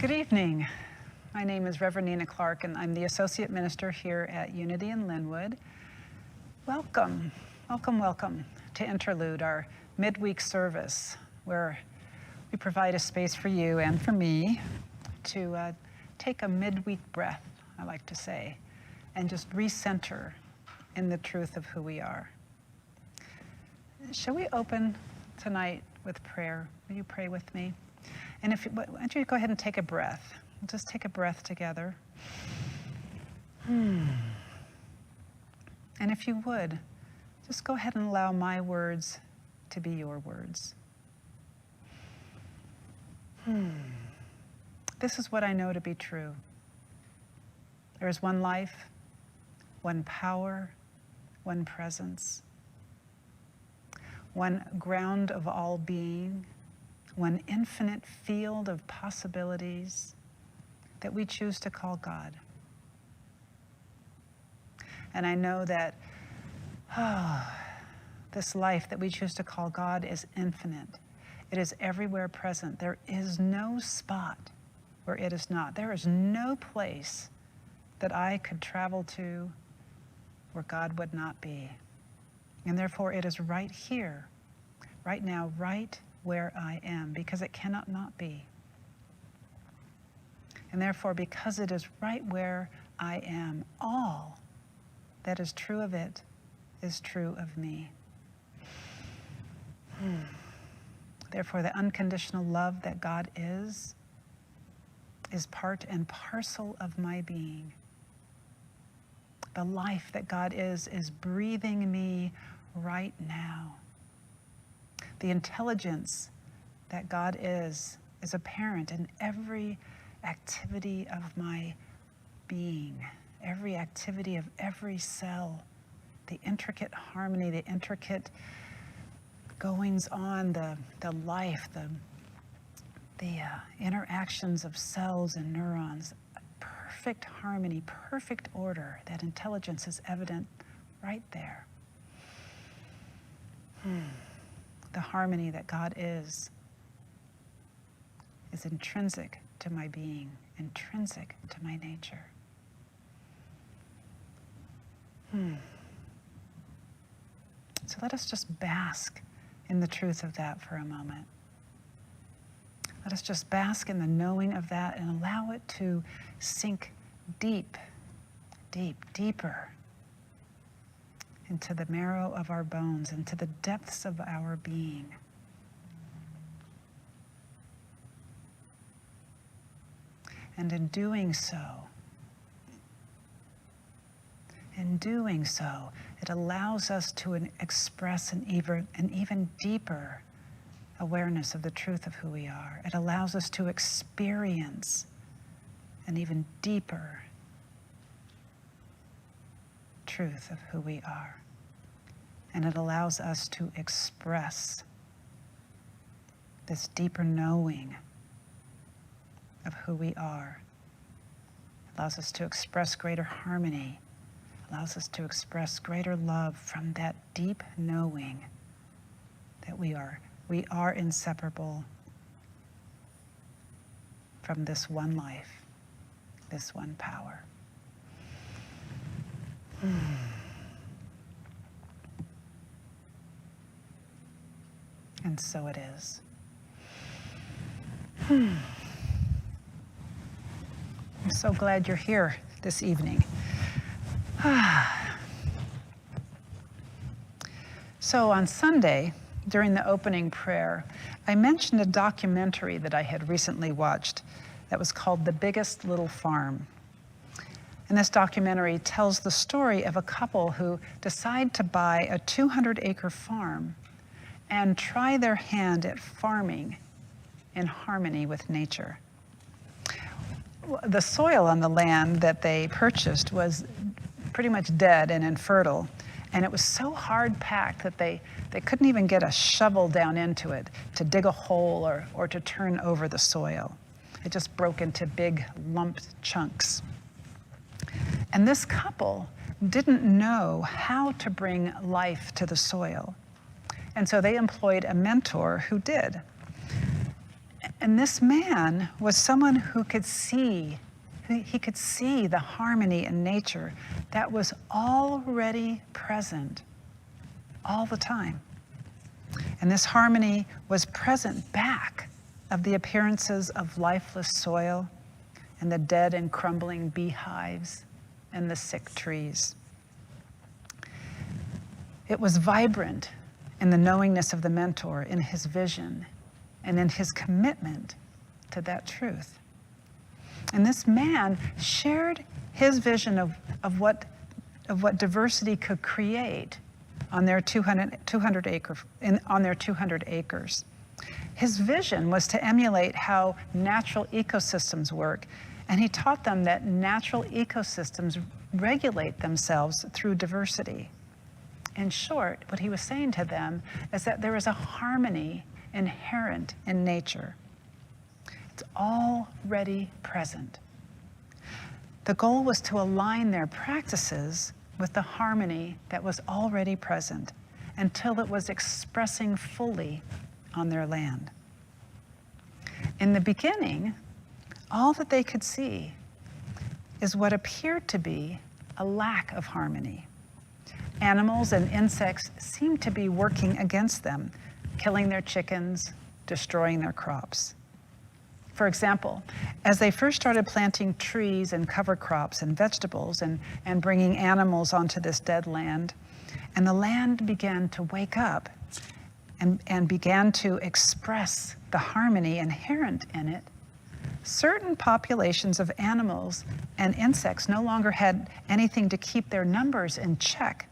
Good evening. My name is Reverend Nina Clark, and I'm the Associate Minister here at Unity in Lynnwood. Welcome, welcome, welcome to Interlude, our midweek service, where we provide a space for you and for me to take a midweek breath, I like to say, and just recenter in the truth of who we are. Shall we open tonight with prayer? Will you pray with me? And why don't you go ahead and take a breath. We'll just take a breath together. And if you would, just go ahead and allow my words to be your words. This is what I know to be true. There is one life, one power, one presence, one ground of all being, one infinite field of possibilities that we choose to call God. And I know that this life that we choose to call God is infinite. It is everywhere present. There is no spot where it is not. There is no place that I could travel to where God would not be. And therefore it is right here, right now, right where I am, because it cannot not be. And therefore, because it is right where I am, all that is true of it is true of me. Therefore, the unconditional love that God is part and parcel of my being. The life that God is breathing me right now. The intelligence that God is apparent in every activity of my being, every activity of every cell, the intricate harmony, the intricate goings on, the life, the interactions of cells and neurons, perfect harmony, perfect order. That intelligence is evident right there. The harmony that God is intrinsic to my being, intrinsic to my nature. So let us just bask in the truth of that for a moment. Let us just bask in the knowing of that and allow it to sink deep, deep, deeper into the marrow of our bones, into the depths of our being. And in doing so, it allows us to express an even deeper awareness of the truth of who we are. It allows us to experience an even deeper truth of who we are. And it allows us to express this deeper knowing of who we are. It allows us to express greater harmony. It allows us to express greater love from that deep knowing that we are inseparable from this one life, this one power. And so it is. I'm so glad you're here this evening. So on Sunday, during the opening prayer, I mentioned a documentary that I had recently watched that was called The Biggest Little Farm. And this documentary tells the story of a couple who decide to buy a 200-acre farm and try their hand at farming in harmony with nature. The soil on the land that they purchased was pretty much dead and infertile, and it was so hard packed that they couldn't even get a shovel down into it to dig a hole or to turn over the soil. It just broke into big lumped chunks. And this couple didn't know how to bring life to the soil. And so they employed a mentor who did. And this man was someone who could see, he could see the harmony in nature that was already present all the time. And this harmony was present back of the appearances of lifeless soil and the dead and crumbling beehives and the sick trees. It was vibrant in the knowingness of the mentor, in his vision, and in his commitment to that truth. And this man shared his vision of what diversity could create on their 200 acres. His vision was to emulate how natural ecosystems work, and he taught them that natural ecosystems regulate themselves through diversity. In short, what he was saying to them is that there is a harmony inherent in nature. It's already present. The goal was to align their practices with the harmony that was already present until it was expressing fully on their land. In the beginning, all that they could see is what appeared to be a lack of harmony. Animals and insects seemed to be working against them, killing their chickens, destroying their crops. For example, as they first started planting trees and cover crops and vegetables and bringing animals onto this dead land, and the land began to wake up and began to express the harmony inherent in it, certain populations of animals and insects no longer had anything to keep their numbers in check.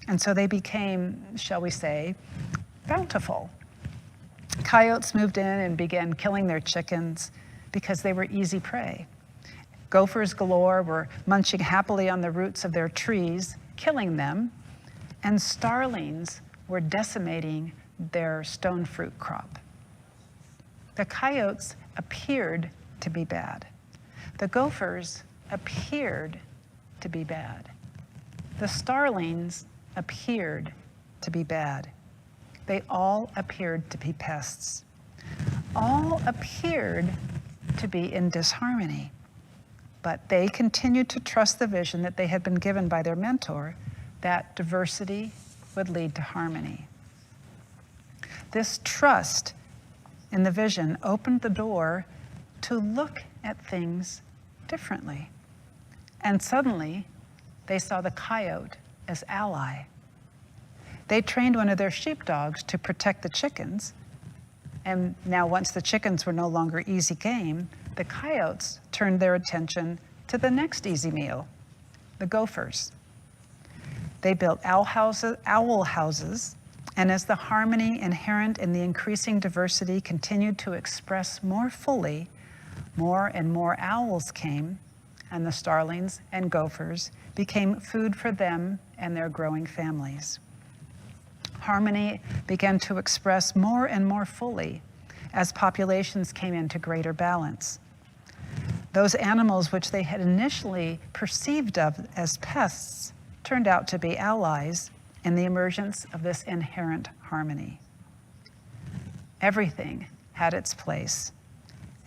And so they became, shall we say, bountiful. Coyotes moved in and began killing their chickens because they were easy prey. Gophers galore were munching happily on the roots of their trees, killing them, and starlings were decimating their stone fruit crop. The coyotes appeared to be bad. The gophers appeared to be bad. The starlings appeared to be bad. They all appeared to be pests. All appeared to be in disharmony, but they continued to trust the vision that they had been given by their mentor, that diversity would lead to harmony. This trust in the vision opened the door to look at things differently. And suddenly, they saw the coyote as ally. They trained one of their sheepdogs to protect the chickens, and now once the chickens were no longer easy game, the coyotes turned their attention to the next easy meal, the gophers. They built owl houses, and as the harmony inherent in the increasing diversity continued to express more fully, more and more owls came, and the starlings and gophers became food for them and their growing families. Harmony began to express more and more fully as populations came into greater balance. Those animals which they had initially perceived of as pests turned out to be allies in the emergence of this inherent harmony. Everything had its place.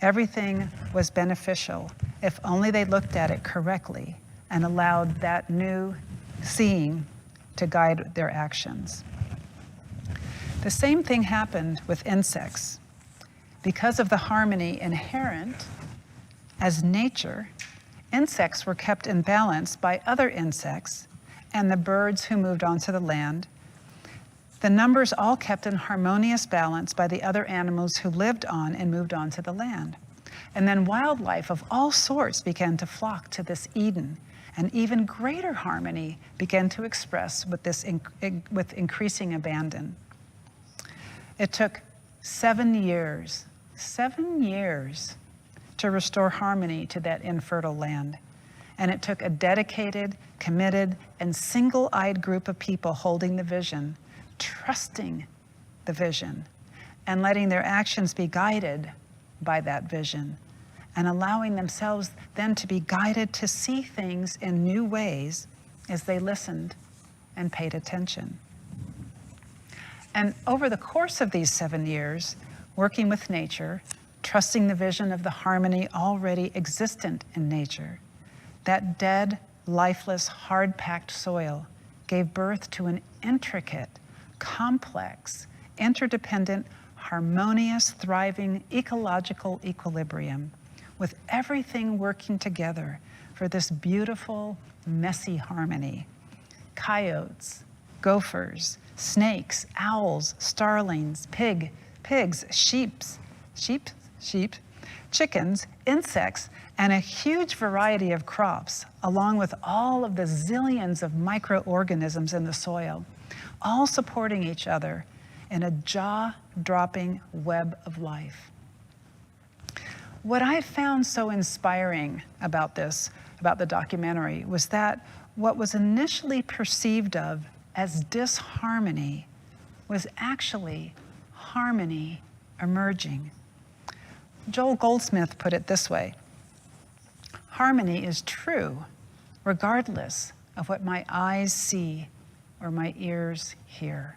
Everything was beneficial if only they looked at it correctly and allowed that new seeing to guide their actions. The same thing happened with insects. Because of the harmony inherent as nature, insects were kept in balance by other insects and the birds who moved onto the land. The numbers all kept in harmonious balance by the other animals who lived on and moved onto the land. And then wildlife of all sorts began to flock to this Eden, and even greater harmony began to express with increasing abandon. It took 7 years to restore harmony to that infertile land. And it took a dedicated, committed, and single-eyed group of people holding the vision, trusting the vision, and letting their actions be guided by that vision, and allowing themselves then to be guided to see things in new ways as they listened and paid attention. And over the course of these 7 years, working with nature, trusting the vision of the harmony already existent in nature. That dead, lifeless, hard-packed soil gave birth to an intricate, complex, interdependent, harmonious, thriving, ecological equilibrium, with everything working together for this beautiful, messy harmony. Coyotes, gophers, snakes, owls, starlings, pigs, sheep, chickens, insects, and a huge variety of crops, along with all of the zillions of microorganisms in the soil, all supporting each other in a jaw-dropping web of life. What I found so inspiring about the documentary, was that what was initially perceived of as disharmony was actually harmony emerging. Joel Goldsmith put it this way: harmony is true regardless of what my eyes see or my ears hear.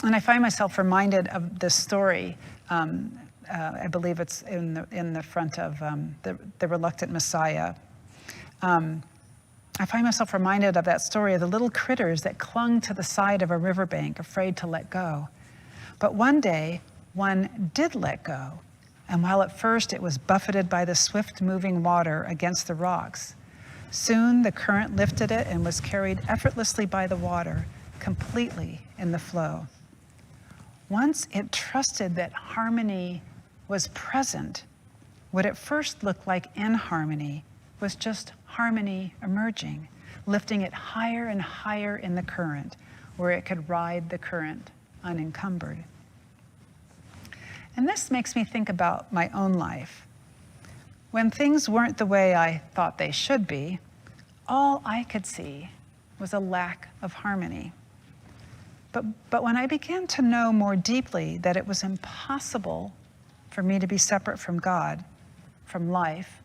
And I find myself reminded of this story. I believe it's in the front of the Reluctant Messiah. I find myself reminded of that story of the little critters that clung to the side of a riverbank, afraid to let go. But one day, one did let go. And while at first it was buffeted by the swift-moving water against the rocks, soon the current lifted it and was carried effortlessly by the water, completely in the flow. Once it trusted that harmony was present, what at first looked like inharmony was just harmony emerging, lifting it higher and higher in the current, where it could ride the current unencumbered. And this makes me think about my own life. When things weren't the way I thought they should be, all I could see was a lack of harmony. But when I began to know more deeply that it was impossible for me to be separate from God, from life,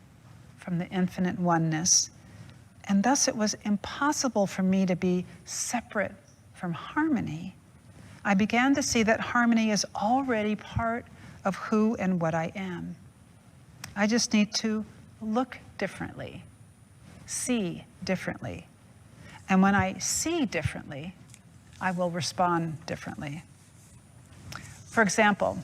from the infinite oneness, and thus it was impossible for me to be separate from harmony, I began to see that harmony is already part of who and what I am. I just need to look differently, see differently. And when I see differently, I will respond differently. For example,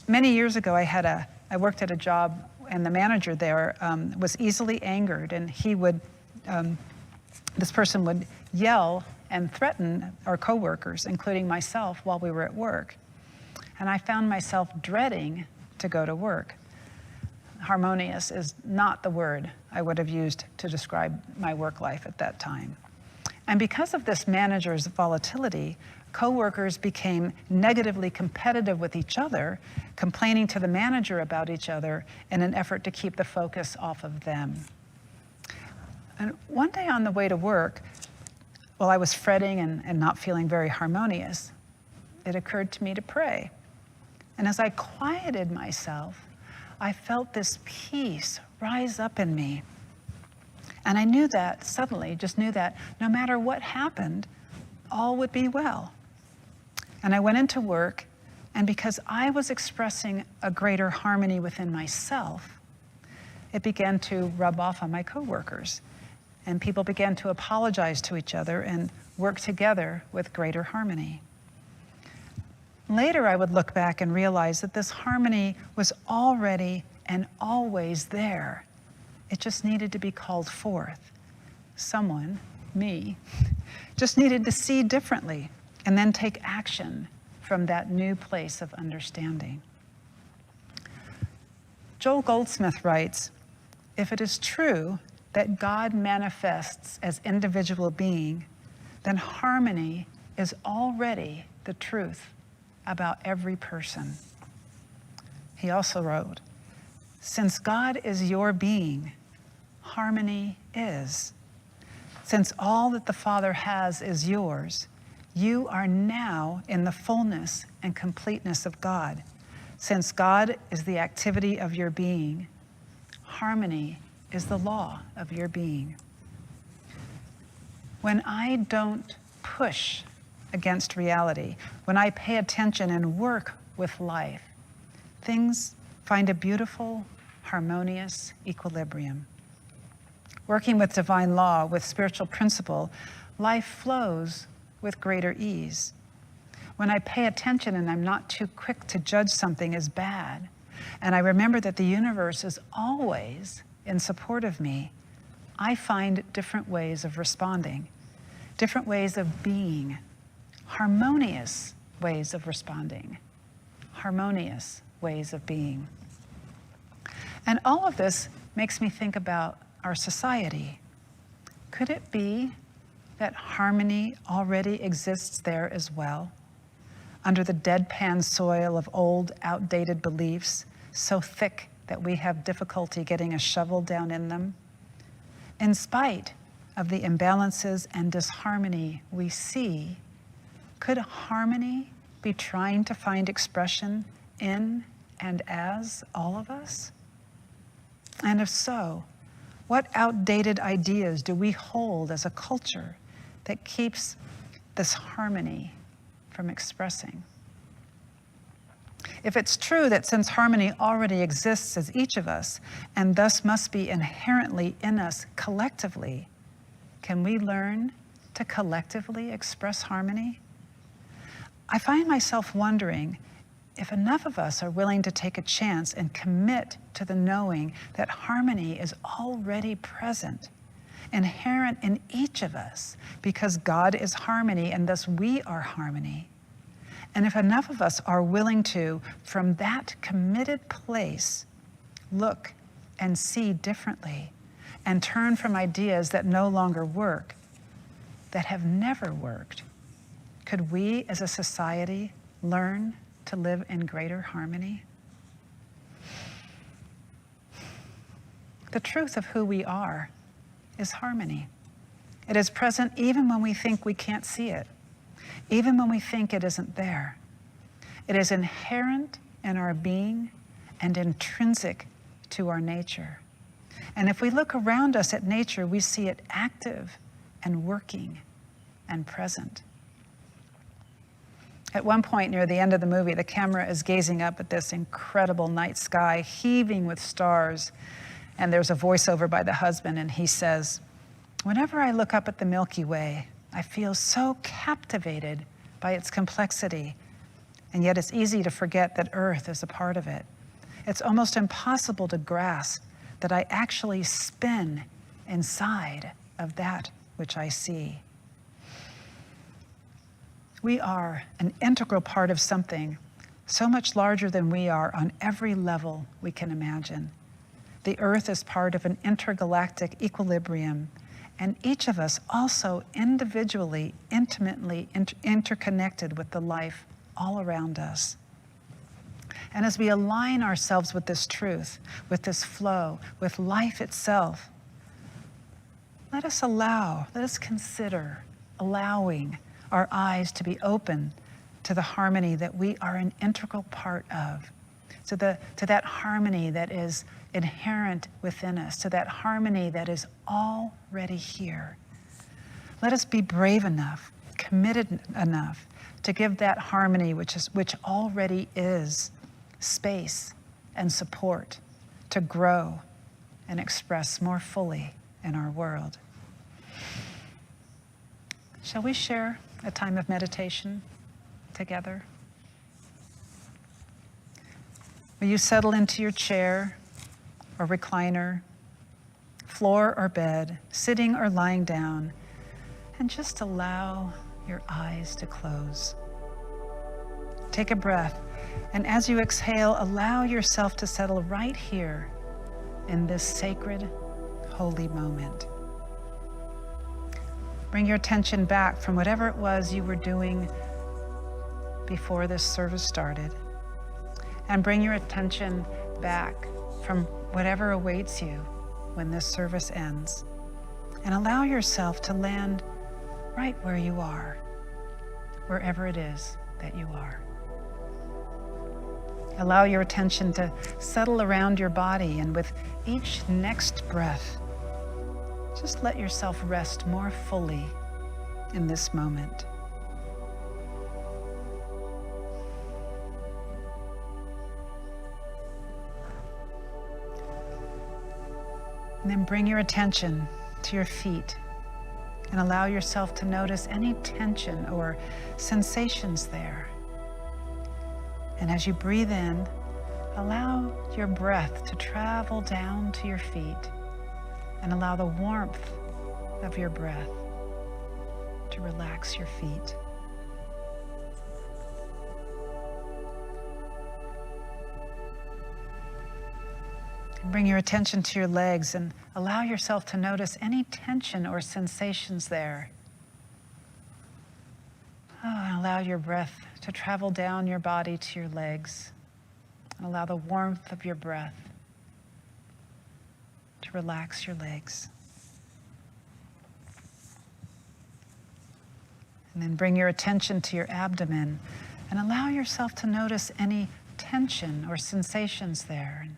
many years ago, I worked at a job, and the manager there was easily angered, and this person would yell and threaten our coworkers, including myself, while we were at work. And I found myself dreading to go to work. Harmonious is not the word I would have used to describe my work life at that time. And because of this manager's volatility, coworkers became negatively competitive with each other, complaining to the manager about each other in an effort to keep the focus off of them. And one day on the way to work, while I was fretting and not feeling very harmonious, it occurred to me to pray. And as I quieted myself, I felt this peace rise up in me. And I knew that, suddenly, just knew that no matter what happened, all would be well. And I went into work, and because I was expressing a greater harmony within myself, it began to rub off on my coworkers. And people began to apologize to each other and work together with greater harmony. Later, I would look back and realize that this harmony was already and always there. It just needed to be called forth. Someone, me, just needed to see differently and then take action from that new place of understanding. Joel Goldsmith writes, "If it is true that God manifests as individual being, then harmony is already the truth about every person." He also wrote, "Since God is your being, harmony is. Since all that the Father has is yours, you are now in the fullness and completeness of God. Since God is the activity of your being, harmony is the law of your being." When I don't push against reality, when I pay attention and work with life, things find a beautiful, harmonious equilibrium. Working with divine law, with spiritual principle, life flows with greater ease. When I pay attention and I'm not too quick to judge something as bad, and I remember that the universe is always in support of me, I find different ways of responding, different ways of being, harmonious ways of responding, harmonious ways of being. And all of this makes me think about our society. Could it be that harmony already exists there as well, under the deadpan soil of old, outdated beliefs, so thick that we have difficulty getting a shovel down in them? In spite of the imbalances and disharmony we see, could harmony be trying to find expression in and as all of us? And if so, what outdated ideas do we hold as a culture that keeps this harmony from expressing? If it's true that since harmony already exists as each of us, and thus must be inherently in us collectively, can we learn to collectively express harmony? I find myself wondering if enough of us are willing to take a chance and commit to the knowing that harmony is already present, inherent in each of us, because God is harmony and thus we are harmony. And if enough of us are willing to, from that committed place, look and see differently and turn from ideas that no longer work, that have never worked, could we as a society learn to live in greater harmony? The truth of who we are is harmony. It is present even when we think we can't see it, even when we think it isn't there. It is inherent in our being and intrinsic to our nature. And if we look around us at nature, we see it active and working and present. At one point near the end of the movie, the camera is gazing up at this incredible night sky, heaving with stars, and there's a voiceover by the husband, and he says, "Whenever I look up at the Milky Way, I feel so captivated by its complexity, and yet it's easy to forget that Earth is a part of it. It's almost impossible to grasp that I actually spin inside of that which I see." We are an integral part of something so much larger than we are on every level we can imagine. The Earth is part of an intergalactic equilibrium, and each of us also individually, intimately interconnected with the life all around us. And as we align ourselves with this truth, with this flow, with life itself, let us consider allowing our eyes to be open to the harmony that we are an integral part of, to that harmony that is inherent within us, to that harmony that is already here. Let us be brave enough, committed enough to give that harmony which already is space and support to grow and express more fully in our world. Shall we share a time of meditation together? Will you settle into your chair or recliner, floor or bed, sitting or lying down, and just allow your eyes to close. Take a breath, and as you exhale, allow yourself to settle right here in this sacred, holy moment. Bring your attention back from whatever it was you were doing before this service started, and bring your attention back from whatever awaits you when this service ends, and allow yourself to land right where you are, wherever it is that you are. Allow your attention to settle around your body, and with each next breath, just let yourself rest more fully in this moment. And then bring your attention to your feet and allow yourself to notice any tension or sensations there. And as you breathe in, allow your breath to travel down to your feet and allow the warmth of your breath to relax your feet. And bring your attention to your legs and allow yourself to notice any tension or sensations there. And allow your breath to travel down your body to your legs and allow the warmth of your breath to relax your legs. And then bring your attention to your abdomen and allow yourself to notice any tension or sensations there. And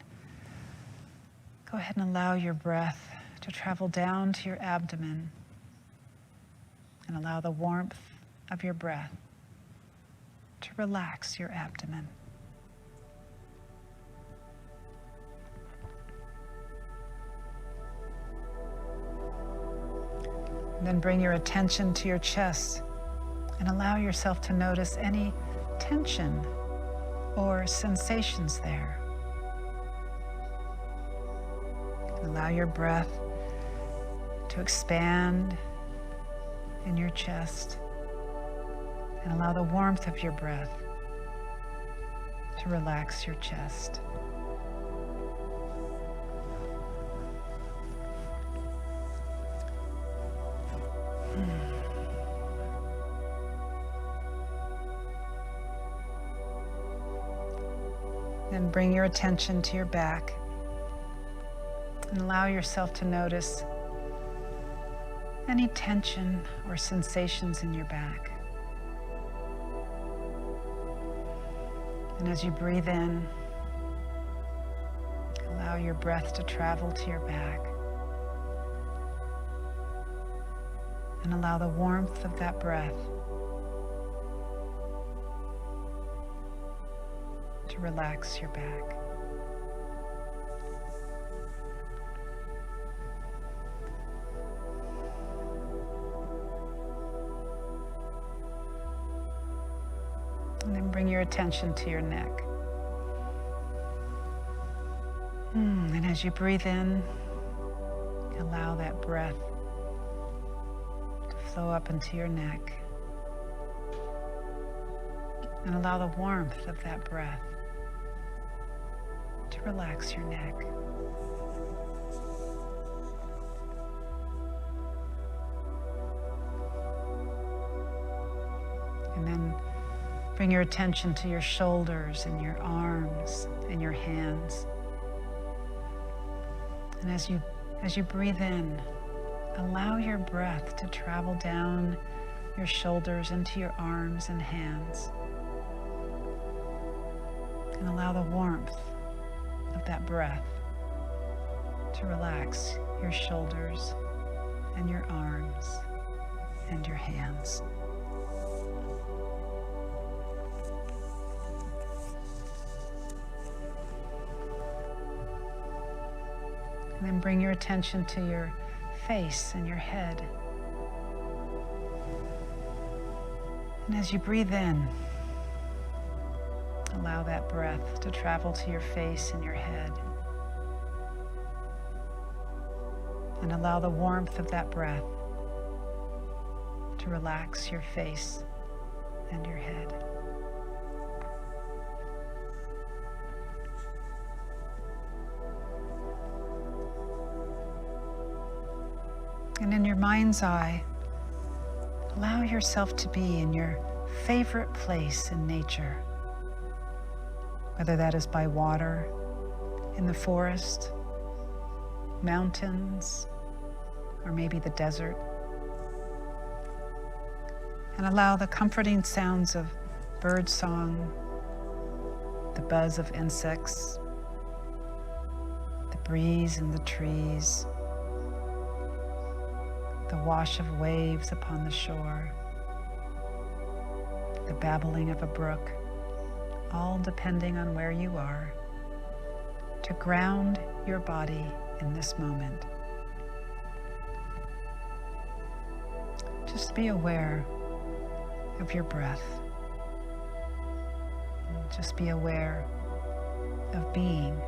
go ahead and allow your breath to travel down to your abdomen and allow the warmth of your breath to relax your abdomen. And then bring your attention to your chest and allow yourself to notice any tension or sensations there. Allow your breath to expand in your chest and allow the warmth of your breath to relax your chest. Then bring your attention to your back and allow yourself to notice any tension or sensations in your back. And as you breathe in, allow your breath to travel to your back and allow the warmth of that breath to relax your back. And then bring your attention to your neck. And as you breathe in, allow that breath to flow up into your neck. And allow the warmth of that breath to relax your neck. And then bring your attention to your shoulders and your arms and your hands. And as you breathe in, allow your breath to travel down your shoulders into your arms and hands. And allow the warmth of that breath to relax your shoulders and your arms and your hands. And then bring your attention to your face and your head. And as you breathe in, allow that breath to travel to your face and your head. And allow the warmth of that breath to relax your face and your head. And in your mind's eye, allow yourself to be in your favorite place in nature, whether that is by water, in the forest, mountains, or maybe the desert. And allow the comforting sounds of bird song, the buzz of insects, the breeze in the trees, the wash of waves upon the shore, the babbling of a brook, all depending on where you are, to ground your body in this moment. Just be aware of your breath. Just be aware of being.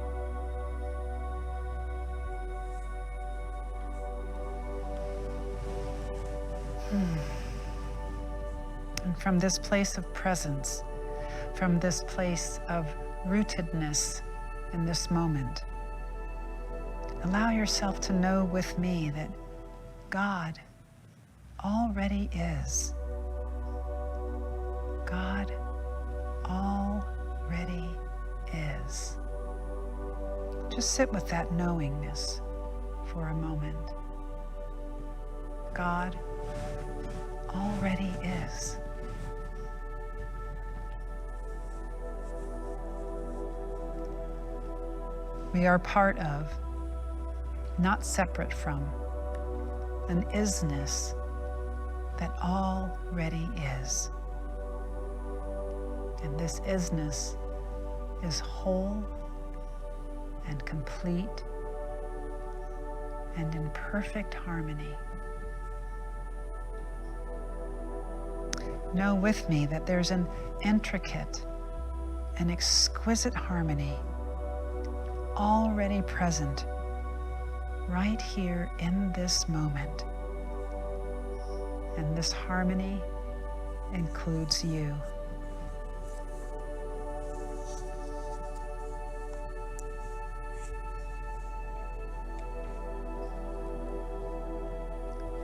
And from this place of presence, from this place of rootedness in this moment, allow yourself to know with me that God already is. God already is. Just sit with that knowingness for a moment. God already is. We are part of, not separate from, an isness that already is. And this isness is whole and complete and in perfect harmony. Know with me that there's an intricate and exquisite harmony already present right here in this moment. And this harmony includes you.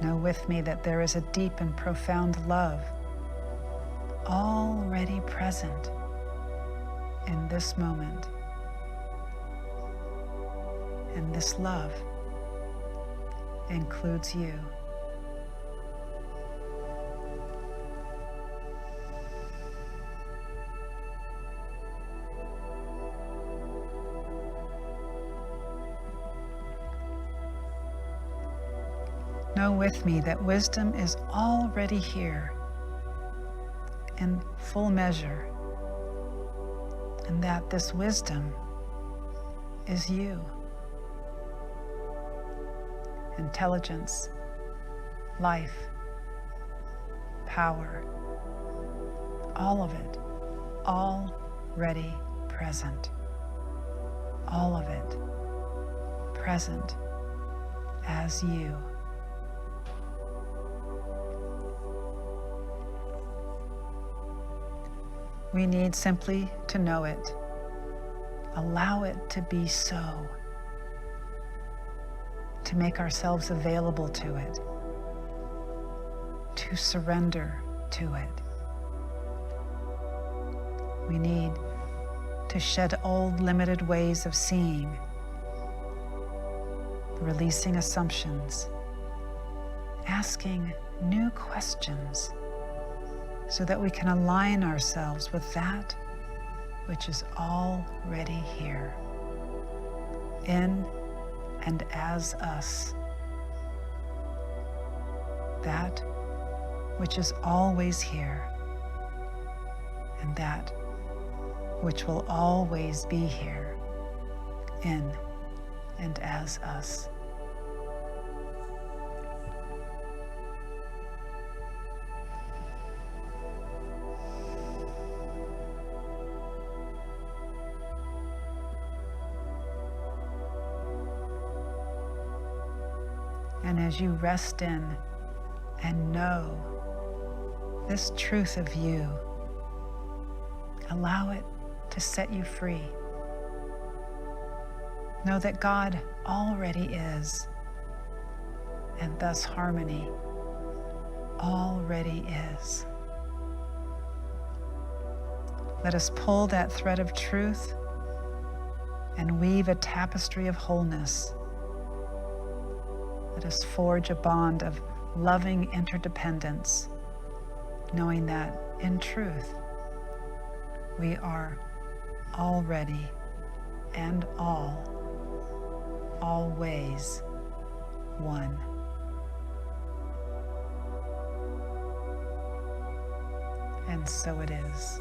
Know with me that there is a deep and profound love already present in this moment. And this love includes you. Know with me that wisdom is already here in full measure, and that this wisdom is you. Intelligence, life, power, all of it, already present. All of it present as you. We need simply to know it. Allow it to be so. To make ourselves available to it. To surrender to it. We need to shed old limited ways of seeing, releasing assumptions, asking new questions, so that we can align ourselves with that which is already here, in and as us, that which is always here, and that which will always be here, in and as us. And as you rest in and know this truth of you, allow it to set you free. Know that God already is, and thus harmony already is. Let us pull that thread of truth and weave a tapestry of wholeness. Let us forge a bond of loving interdependence, knowing that in truth we are already and always one. And so it is.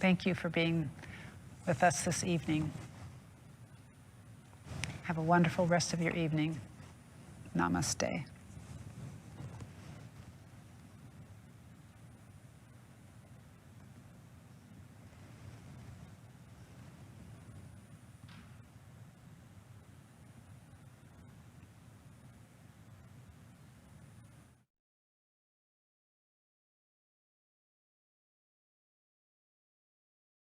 Thank you for being with us this evening. Have a wonderful rest of your evening. Namaste.